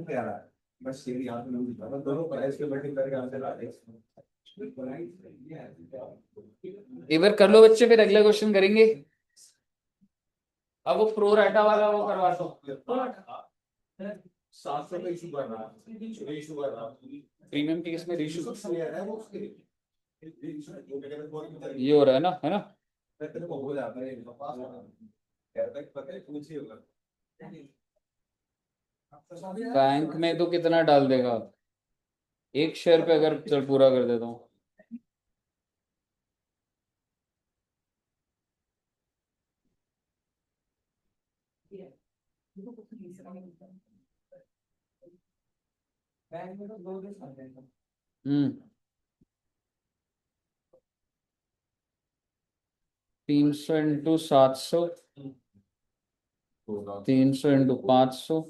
क्या रहा है? बस शेयर यहाँ पे नहीं दिखा, दोनों प्राइस के बैठे करके आंसर ला दे। एक बार कर लो बच्चे, फिर अगला क्वेश्चन करेंगे। अब वो प्रो राटा वाला वो करवा दो। 700 का इशू कर रहा है, इशू कर रहा है। प्रीमियम की किसमें रीशू है वो उसके ये हो रहा है ना, है ना? तेरे को हो जाता है कहता है पता है कुछ ही होगा। बैंक में तो कितना डाल देगा एक शेयर पे, अगर चल पूरा कर देता हूँ। बैंक में तो 2 दिन आ जाएगा। 300 इंटू 700, 300 इंटू 500,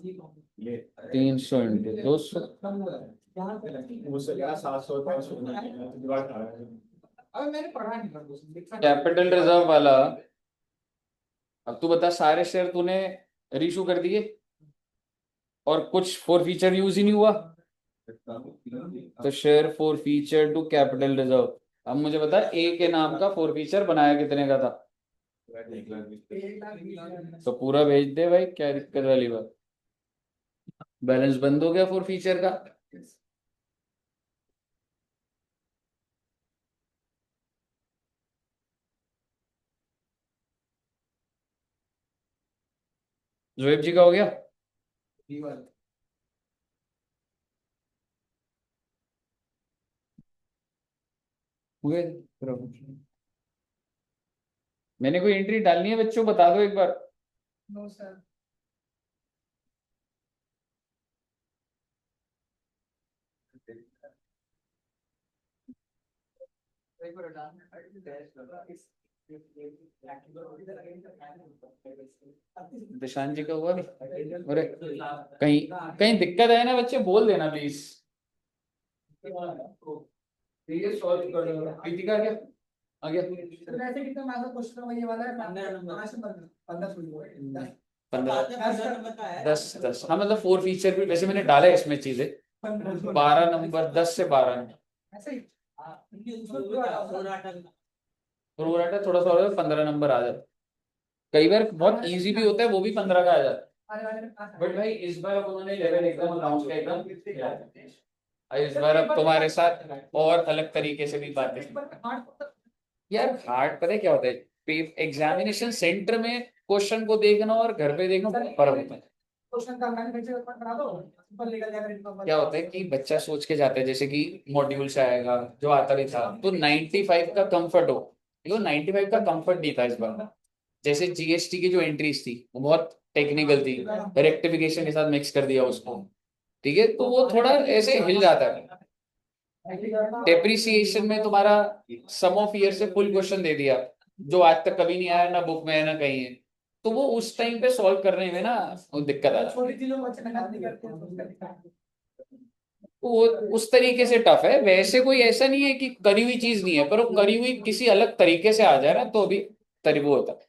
300 इंटू 200। मुझसे क्या 700 अब मैंने पढ़ा नहीं था कैपिटल रिजर्व वाला, अब तू बता, सारे शेयर तूने रीशू कर दिए और कुछ फॉर फीचर यूज ही नहीं हुआ, तो share forfeiture to capital reserve. अब मुझे बता, ए के नाम का फॉर फीचर बनाया कितने का था? तो पूरा भेज दे भाई, क्या दिक्कत वाली बात। बैलेंस बंद हो गया फॉर फीचर का। जोएब जी का हो गया? हो गया? मैंने कोई एंट्री डालनी है बच्चों, बता दो एक बार। No sir. दिशान जी का हुआ भी? अरे कहीं कहीं दिक्कत है ना बच्चे, बोल देना प्लीज। सॉल्व कर दो। प्रीति का क्या आ गया? वैसे कितना मार्क्स क्वेश्चन है ये वाला है? 15 10 10, हाँ, मतलब 4 फीचर भी वैसे मैंने डाला है इसमें चीजें। 12 नंबर, 10 से 12 ऐसे ही प्रोराटा थोड़ा सा और 15 नंबर आ जाता। कई बार बहुत इजी भी होता है, वो भी 15 का आ जाता। बट भाई इस बार अब उन्होंने लेवल एकदम अकाउंट का एकदम, इस बार अब तुम्हारे साथ और अलग तरीके से भी बातें। यार हार्ड पता है क्या होता है, एग्जामिनेशन सेंटर में क्वेश्चन को देखना और घर पे देखना बहुत फर्क होता है। क्वेश्चन का मैन्युफैक्चर बना दो, सिंपल निकल जाएगा। क्या होता है कि बच्चा सोच के जाता है जैसे कि मॉड्यूल से आएगा जो आता भी था, तो 95 का कंफर्ट हो, देखो 95 का कंफर्ट नहीं था इस बार। जैसे जीएसटी की जो एंट्रीज थी वो बहुत टेक्निकल थी, रेक्टिफिकेशन के साथ मिक्स कर दिया उसको, ठीक है, तो वो थोड़ा ऐसे हिल जाता है। डेप्रिसिएशन में तुम्हारा सम ऑफ ईयर से फुल क्वेश्चन दे दिया जो आज तक कभी नहीं आया, ना बुक में है ना कहीं है, तो वो उस टाइम पे सॉल्व करने में ना वो दिक्कत आ जाती है। छोटी चीजों को अच्छे मेहनत नहीं करते हैं तो उसका दिक्कत है। तो वो उस तरीके से टफ है। वैसे कोई ऐसा नहीं है कि करी हुई चीज नहीं है, पर वो करी हुई किसी अलग तरीके से आ जाए ना तो अभी तरीबो होता है।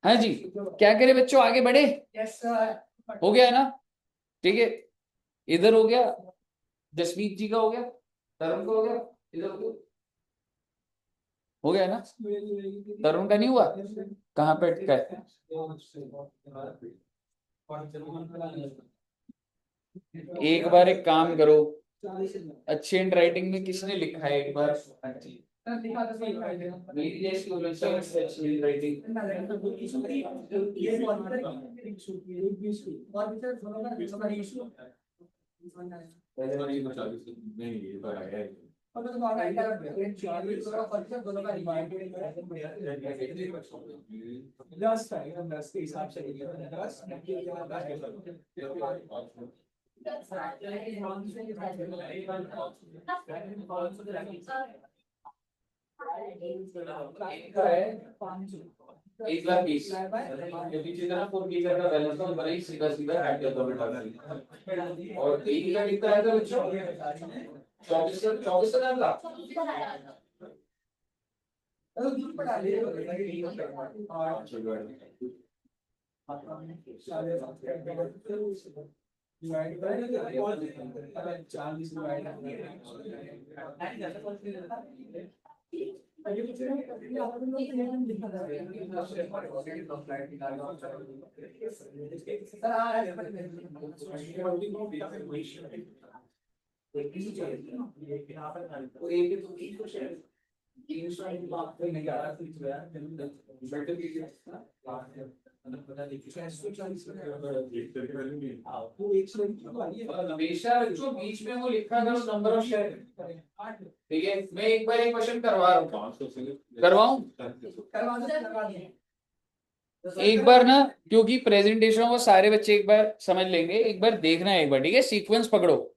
हाँ जी, क्या करें बच्चों, आगे बढ़े? Yes sir. हो गया ना? ठीक है, इधर हो गया, जसमीत जी का हो गया, धर्म का हो गया, इधर हो गया। हो गया ना? तरुण का नहीं हुआ? कहाँ पे अटका है? एक बार एक काम करो, अच्छी हैंड राइटिंग में किसने लिखा है एक बार? मेरी जैसी होनी चाहिए अच्छी हैंड राइटिंग। नहीं ये तो है के हिसाब से एक लाख 20 पीछे तरफ 4 का बैलेंस तो बड़ा ही सीधा सीधा ऐड कर दो बेटा। और एक का कितना है तो बच्चों 24,000 का। हमेशा बच्चों बीच में वो लिखा करो नंबर ऑफ शेयर। ठीक है, मैं एक बार एक क्वेश्चन करवा रहा हूँ, करवाऊं एक बार ना, क्योंकि प्रेजेंटेशन वो सारे बच्चे एक बार समझ लेंगे, एक बार देखना है एक बार, ठीक है? सीक्वेंस पकड़ो,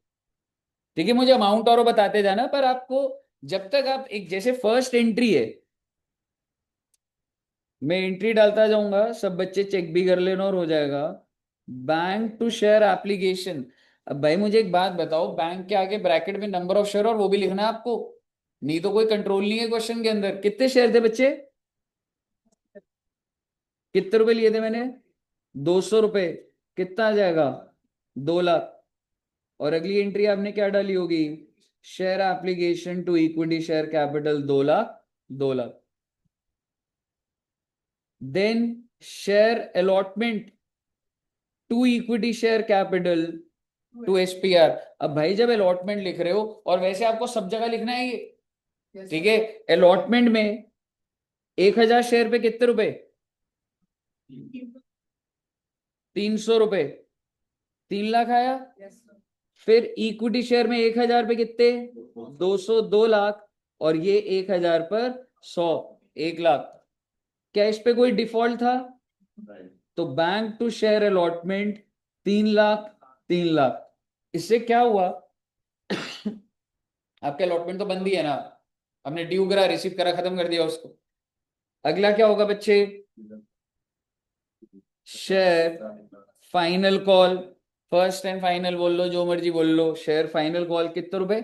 ठीक है? मुझे अमाउंट और बताते जाना, पर आपको जब तक आप एक जैसे फर्स्ट एंट्री है, मैं एंट्री डालता जाऊंगा, सब बच्चे चेक भी कर लेना और हो जाएगा। Bank to share application. अब भाई मुझे एक बात बताओ, बैंक के आगे ब्रैकेट में नंबर ऑफ शेयर और वो भी लिखना है आपको, नहीं तो कोई कंट्रोल नहीं है क्वेश्चन के अंदर। कितने शेयर थे बच्चे? कितने रुपए लिए थे मैंने? 200 रुपए। कितना आ जाएगा? 2 लाख। और अगली एंट्री आपने क्या डाली होगी? Share application to equity share capital 2 lakh, 2 lakh. Then share allotment to equity share capital to SPR. अब भाई जब अलॉटमेंट लिख रहे हो, और वैसे आपको सब जगह लिखना है ये, ठीक है? अलॉटमेंट में 1000 शेयर पे कितने रुपए? 300 रुपए, 3 लाख आया। फिर इक्विटी शेयर में 1000 पे कितने? 200, 2 लाख। और ये 1000 पर 100, 1 लाख। क्या इस पे कोई डिफॉल्ट था? तो bank to share allotment 3 lakh, 3 lakh. इससे क्या हुआ? आपके अलॉटमेंट तो बंद ही है ना, हमने ड्यू करा, रिसीव करा, खत्म कर दिया उसको। अगला क्या होगा बच्चे? Share final call, first and final बोल लो, जो मर्जी बोल लो। शेयर फाइनल कॉल कितने रुपए?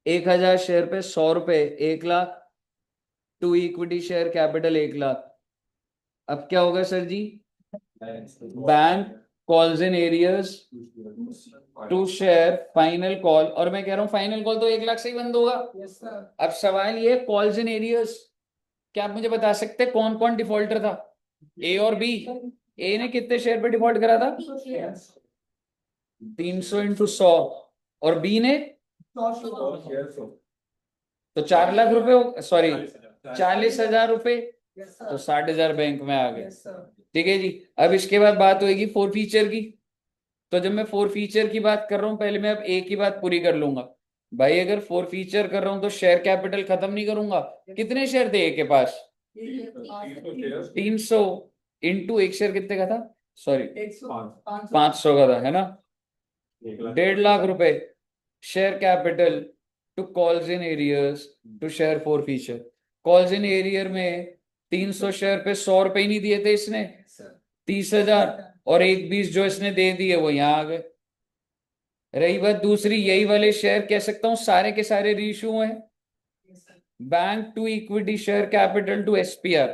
1000 शेयर पे 100 रुपए, 1 lakh. To equity share capital 1 lakh. अब क्या होगा sir ji? Bank calls in arrears to share final call, और मैं कह रहा हूं फाइनल कॉल तो 1 लाख से ही बंद होगा। अब सवाल ये, कॉल्स इन एरियर्स, क्या आप मुझे बता सकते हैं कौन कौन डिफॉल्टर था? ए और बी। ए ने कितने शेयर पे डिफॉल्ट करा था? 300 इंटू 100। और बी ने तो 4 लाख रुपए, सॉरी 40,000 रुपए, तो 60,000 बैंक में आ गए। ठीक है जी। अब इसके बाद बात होगी फोर फीचर की। तो जब मैं फोर फीचर की बात कर रहा हूं, पहले मैं अब एक ही बात पूरी कर लूंगा। भाई अगर फोर फीचर कर रहा हूं तो शेयर कैपिटल खत्म नहीं करूंगा। कितने शेयर थे ए के पास? 300 इंटू एक शेयर कितने का था? सॉरी 500 का था, है ना? 1.5 लाख रुपए share capital to calls in arrears to share forfeiture. Calls in arrear में 300 शेयर पे 100 रुपए ही नहीं दिए थे इसने, 30,000। और 1,20 जो इसने दे दिए वो यहां आ गए। रही बात दूसरी, यही वाले शेयर कह सकता हूं सारे के सारे रीइश्यू हैं। Bank to equity share capital to SPR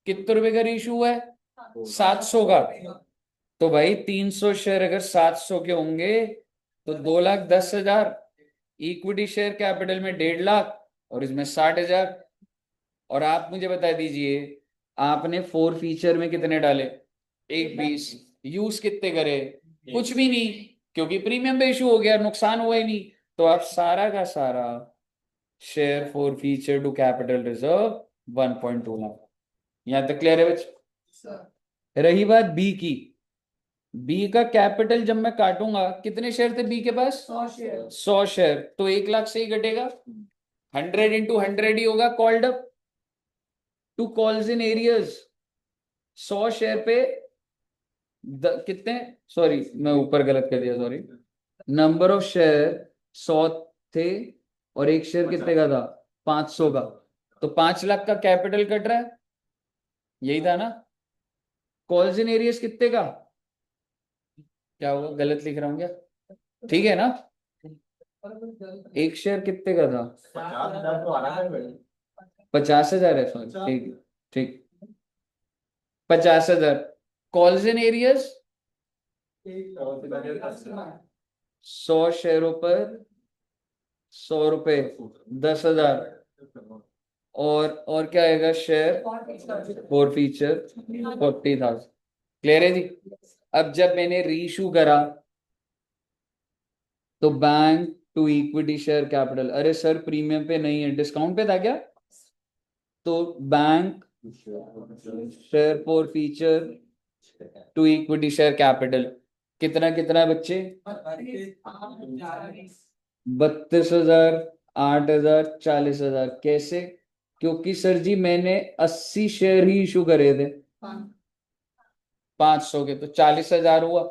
कितने रुपए का रीइश्यू है? 700 का। तो भाई 300 शेयर अगर 700 के होंगे तो 2,10,000। इक्विटी शेयर कैपिटल में 1.5 लाख, और इसमें 60,000। और आप मुझे बता दीजिए आपने 4 फीचर में कितने डाले, 1,20। यूज कितने करे, कुछ भी नहीं, क्योंकि प्रीमियम पे इशू हो गया, नुकसान हुआ ही नहीं। तो आप सारा का सारा share 4 forfeiture to capital reserve 1.2 lakh. यहां तक क्लियर है बच्चे? रही बात बी की, बी का कैपिटल जब मैं काटूंगा, कितने शेयर थे बी के पास, 100 शेयर, तो 1 लाख से ही घटेगा, 100 इंटू 100 ही होगा called up to calls in arrears. 100 share पे कितने, सॉरी मैं ऊपर गलत कर दिया, सॉरी, नंबर ऑफ शेयर 100 थे और एक शेयर कितने का था, 500 का, तो 5 लाख का कैपिटल कट रहा है, यही था ना। कॉल्स इन एरियज कितने का, क्या होगा, गलत लिख रहा हूं क्या, ठीक है ना, एक शेयर कितने का था, 50,000 तो आना है 50,000 है, सॉरी, ठीक ठीक, 50,000। कॉल्स इन एरियज 100 शेयरों पर 100 रुपए, 10,000। और क्या आएगा शेयर, 4 फीचर 40,000। क्लियर है जी? अब जब मैंने रीइशू करा तो bank to equity share capital, अरे सर प्रीमियम पे नहीं है, डिस्काउंट पे था क्या, तो bank share 4 forfeiture to equity share capital कितना कितना बच्चे, 32,000, 8,000, 40,000। कैसे, क्योंकि सर जी मैंने 80 शेयर ही इशू करे थे 500 के, तो 40,000 हुआ।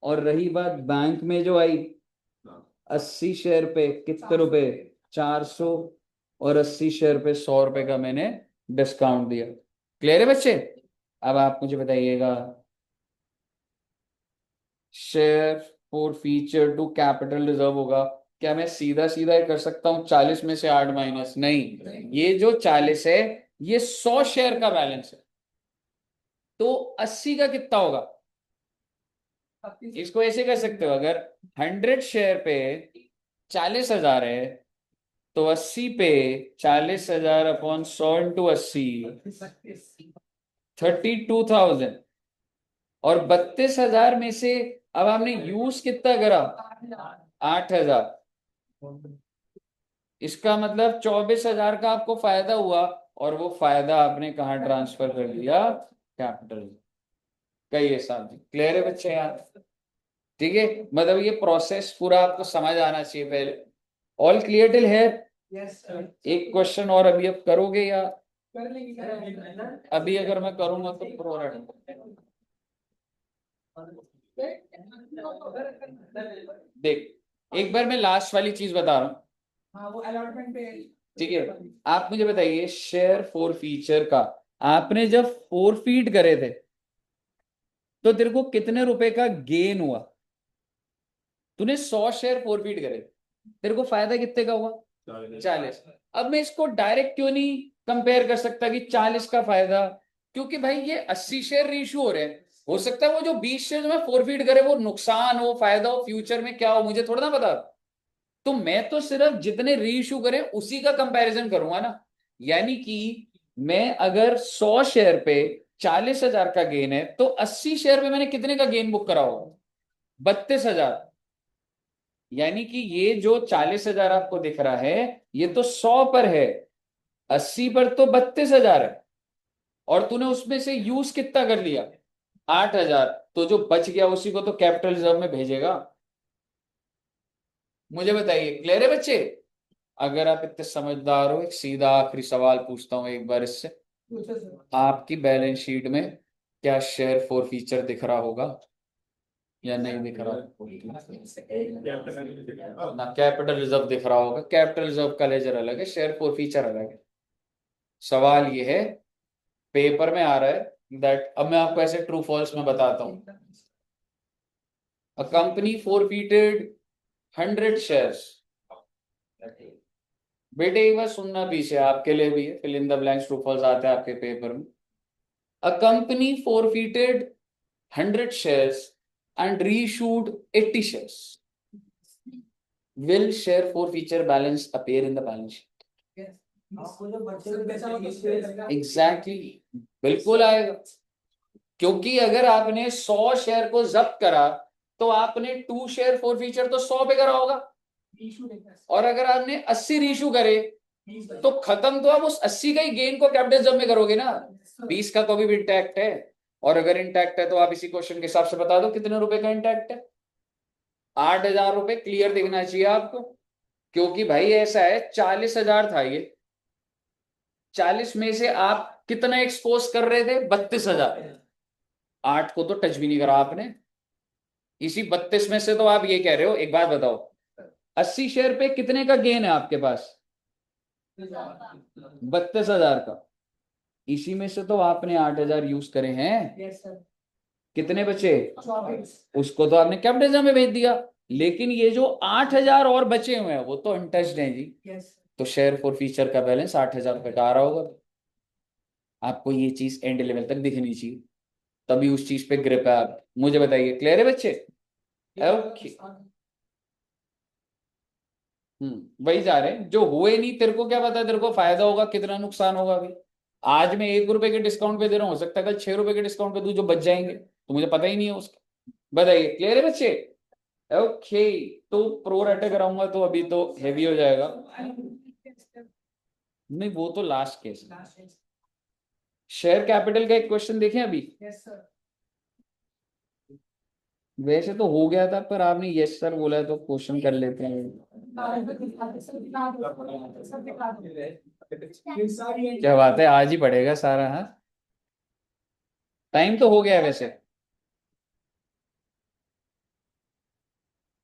और रही बात बैंक में जो आई, 80 शेयर पे कितने रुपए, 400, और 80 शेयर पे 100 रुपए का मैंने डिस्काउंट दिया। क्लियर है बच्चे? अब आप मुझे बताइएगा, share forfeiture to capital reserve होगा, क्या मैं सीधा सीधा कर सकता हूं 40 में से 8 माइनस, नहीं, ये जो 40 है ये 100 शेयर का बैलेंस है, तो 80 का कितना होगा, इसको ऐसे कर सकते हो, अगर 100 शेयर पे 40,000 है, तो 80 पे 40,000 अपॉन 100 इंटू 80, 32,000। और 32,000 में से अब हमने यूज कितना करा, 8,000, इसका मतलब 24,000 का आपको फायदा हुआ, और वो फायदा आपने कहा ट्रांसफर कर दिया, कैपिटल। कहिए साहब जी, क्लियर है बच्चे यार? ठीक है, मतलब ये प्रोसेस पूरा आपको समझ आना चाहिए पहले। ऑल क्लियर टिल है? एक क्वेश्चन और अभी अब करोगे या अभी अगर मैं करूंगा तो प्रो देख, एक बार मैं लास्ट वाली चीज बता रहा हूं, हाँ वो अलॉटमेंट पे, ठीक है। आप मुझे बताइए शेयर 4 फीचर का आपने जब 4 फीड करे थे तो तेरे को कितने रुपए का गेन हुआ, तूने 100 शेयर 4 फीड करे, तेरे को फायदा कितने का हुआ, 40। अब मैं इसको डायरेक्ट क्यों नहीं कंपेयर कर सकता कि 40 का फायदा, क्योंकि भाई ये 80 शेयर रीइश्यू हो रहे हैं, हो सकता है वो जो 20 शेयर में 4 फीड करे वो नुकसान हो, फायदा हो, फ्यूचर में क्या हो मुझे थोड़ा ना पता। तो मैं तो सिर्फ जितने रीइश्यू करे उसी का कंपैरिजन करूंगा ना, यानी कि मैं अगर 100 शेयर पे 40,000 का गेन है, तो 80 शेयर पे मैंने कितने का गेन बुक करा होगा, 32,000। यानी कि ये जो 40,000 आपको दिख रहा है ये तो 100 पर है, 80 पर तो 32,000 है, और तूने उसमें से यूज कितना कर लिया, 8,000, तो जो बच गया उसी को तो कैपिटल रिजर्व में भेजेगा। मुझे बताइए, क्लियर है बच्चे? अगर आप इतने समझदार हो, एक सीधा आखिरी सवाल पूछता हूं एक बार इससे, आपकी बैलेंस शीट में क्या शेयर 4 फीचर दिख रहा होगा या नहीं दिख रहा, ना कैपिटल रिजर्व दिख रहा होगा, कैपिटल रिजर्व का लेजर अलग है, शेयर 4 फीचर अलग है। सवाल ये है, पेपर में आ रहा है दैट, अब मैं आपको ऐसे ट्रू फॉल्स में बताता हूं, अ कंपनी forfeited 100 शेयर्स। बेटे एक बार सुनना पीछे, आपके लिए भी है, fill in the blanks, true false आते हैं आपके पेपर में। A company forfeited 100 shares and reissued 80 shares. Will share 4 feature balance appear in the balance sheet? Yes. आपको जो बच्चे को पैसा होगा तो शेयर करेगा। एग्जैक्टली, बिल्कुल आएगा, क्योंकि अगर आपने 100 शेयर को जब्त करा तो आपने 2 शेयर फॉरफीचर तो 100 पे करा होगा, इशू देखना है। और अगर आपने 80 रीशू करे 20 तो खत्म तो आप उस 80 का ही गेन को कैपिटलिज्म में करोगे ना, 20 का तो अभी भी इंटैक्ट है। और अगर इंटैक्ट है तो आप इसी क्वेश्चन के हिसाब से बता दो कितने रुपए का इंटैक्ट है। 8,000 रुपए क्लियर दिखना चाहिए आपको, क्योंकि भाई ऐसा है 40,000 था ये, 40 में से आप कितना एक्सपोज कर रहे थे, 32,000, 8 को तो टच भी नहीं करा आपने। इसी 32 में से तो आप ये कह रहे हो, एक बात बताओ 80 शेयर पे कितने का गेन है आपके पास, 32,000 का, इसी में से तो आपने 8,000 यूज करे हैं, यस सर। कितने बचे, 24 उसको तो आपने कैपिटलिज्म में भेज दिया, लेकिन ये जो 8,000 और बचे हुए हैं वो तो अनटच्ड हैं जी। यस तो शेयर फॉर फीचर का बैलेंस 8,000 रुपए का आ रहा होगा। आपको ये चीज एंड लेवल तक दिखनी चाहिए, तभी उस चीज पे ग्रिप है। आप मुझे बताइए, क्लियर है बच्चे? ओके, वही जा रहे हैं, जो हुए नहीं तेरे को क्या पता तेरे को फायदा होगा कितना नुकसान होगा। अभी आज मैं 1 रुपए के डिस्काउंट पे दे रहा हूँ, हो सकता है कल 6 रुपए के डिस्काउंट पे दूं जो बच जाएंगे, तो मुझे पता ही नहीं है उसका। बताइए, क्लियर है बच्चे? ओके, तो प्रो रेटे कराऊंगा तो अभी तो हेवी हो जाएगा। नहीं, वो तो लास्ट केस है। शेयर कैपिटल का एक क्वेश्चन देखें अभी, यस सर। वैसे तो हो गया था पर आपने यस सर बोला है तो क्वेश्चन कर लेते हैं। क्या बात है, आज ही पढ़ेगा सारा? हाँ, टाइम तो हो गया है वैसे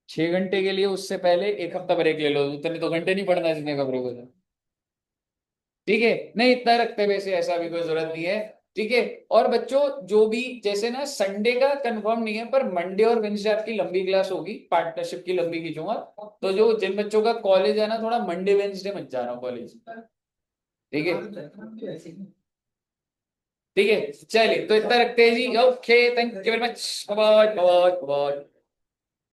6 घंटे के लिए, उससे पहले 1 हफ्ता ब्रेक ले लो, उतने तो घंटे नहीं पढ़ना जितने का ब्रेक होता है। ठीक है, नहीं इतना रखते वैसे, ऐसा भी कोई जरूरत नहीं है। ठीक है, और बच्चों जो भी जैसे ना संडे का कंफर्म नहीं है, पर मंडे और वेंसडे आपकी लंबी क्लास होगी, पार्टनरशिप की लंबी खींचूंगा। तो जो जिन बच्चों का कॉलेज है ना, थोड़ा मंडे वेंसडे मत जाना कॉलेज, ठीक है? ठीक है, चलिए तो इतना रखते हैं जी। Okay, thank you very much, bye bye bye.